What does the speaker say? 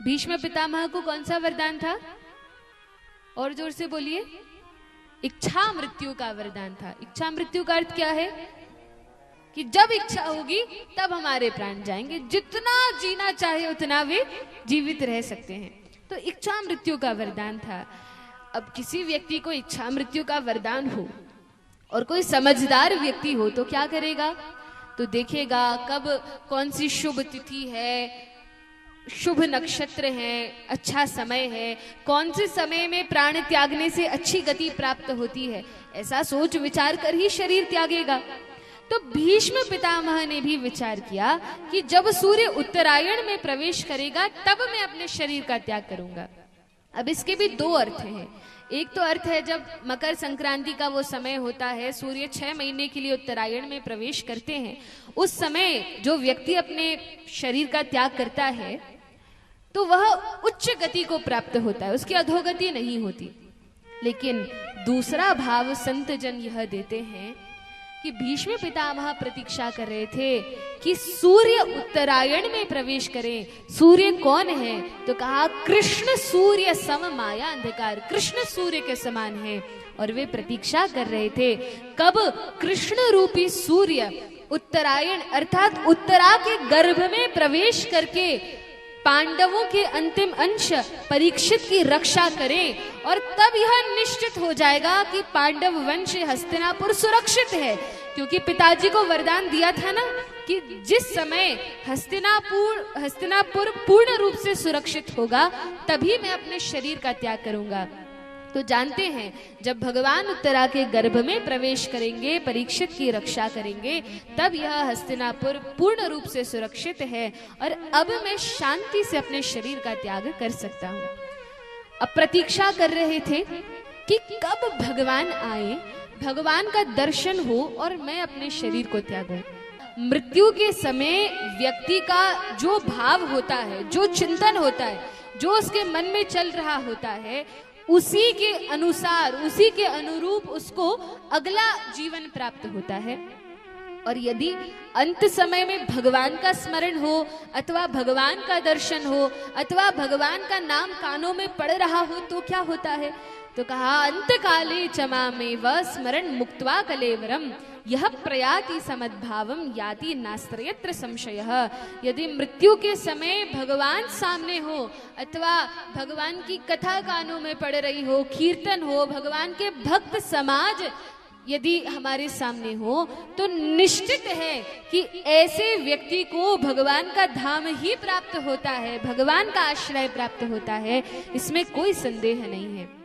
भीष्म पितामह को कौन सा वरदान था? और जोर से बोलिए। इच्छा मृत्यु का वरदान था। इच्छा मृत्यु का अर्थ क्या है? कि जब इच्छा होगी तब हमारे प्राण जाएंगे, जितना जीना चाहे उतना वे जीवित रह सकते हैं। तो इच्छा मृत्यु का वरदान था। अब किसी व्यक्ति को इच्छा मृत्यु का वरदान हो और कोई समझदार व्यक्ति हो तो क्या करेगा? तो देखेगा कब कौन सी शुभ तिथि है, शुभ नक्षत्र है, अच्छा समय है, कौन से समय में प्राण त्यागने से अच्छी गति प्राप्त होती है, ऐसा सोच विचार कर ही शरीर त्यागेगा। तो भीष्म पितामह ने भी विचार किया कि जब सूर्य उत्तरायण में प्रवेश करेगा तब मैं अपने शरीर का त्याग करूंगा। अब इसके भी दो अर्थ हैं। एक तो अर्थ है जब मकर संक्रांति का वो समय होता है, सूर्य 6 महीने के लिए उत्तरायण में प्रवेश करते हैं, उस समय जो व्यक्ति अपने शरीर का त्याग करता है तो वह उच्च गति को प्राप्त होता है, उसकी अधोगति नहीं होती। लेकिन दूसरा भाव संत जन यह देते हैं कि भीष्म पितामह प्रतीक्षा कर रहे थे कि सूर्य उत्तरायण में प्रवेश करें। सूर्य कौन है? तो कहा कृष्ण सूर्य सम माया अंधकार, कृष्ण सूर्य के समान है। और वे प्रतीक्षा कर रहे थे कब कृष्ण रूपी सूर्य उत्तरायण अर्थात उत्तरा के गर्भ में प्रवेश करके पांडवों के अंतिम अंश परीक्षित की रक्षा करें, और तब यह निश्चित हो जाएगा कि पांडव वंश हस्तिनापुर सुरक्षित है। क्योंकि पिताजी को वरदान दिया था ना कि जिस समय हस्तिनापुर पूर्ण रूप से सुरक्षित होगा तभी मैं अपने शरीर का त्याग करूंगा। तो जानते हैं जब भगवान उत्तरा के गर्भ में प्रवेश करेंगे, परीक्षित की रक्षा करेंगे, तब यह हस्तिनापुर पूर्ण रूप से सुरक्षित है और अब मैं शांति से अपने शरीर का त्याग कर सकता हूँ। अब प्रतीक्षा कर रहे थे कि कब भगवान आए, भगवान का दर्शन हो और मैं अपने शरीर को त्यागूं। मृत्यु के समय व्यक्ति का जो भाव होता है, जो चिंतन होता है, जो उसके मन में चल रहा होता है, उसी के अनुसार, उसी के अनुरूप उसको अगला जीवन प्राप्त होता है। और यदि अंत समय में भगवान का स्मरण हो अथवा भगवान का दर्शन हो अथवा भगवान का नाम कानों में पड़ रहा हो तो क्या होता है? तो कहा अंत काले चमामेव स्मरण मुक्त्वा कलेवरम यह प्रयाति समद्भावम याति नास्त्रयत्र संशयः। यदि मृत्यु के समय भगवान सामने हो अथवा भगवान की कथा कानों में पड़ रही हो, कीर्तन हो, भगवान के भक्त समाज यदि हमारे सामने हो तो निश्चित है कि ऐसे व्यक्ति को भगवान का धाम ही प्राप्त होता है, भगवान का आश्रय प्राप्त होता है, इसमें कोई संदेह नहीं है।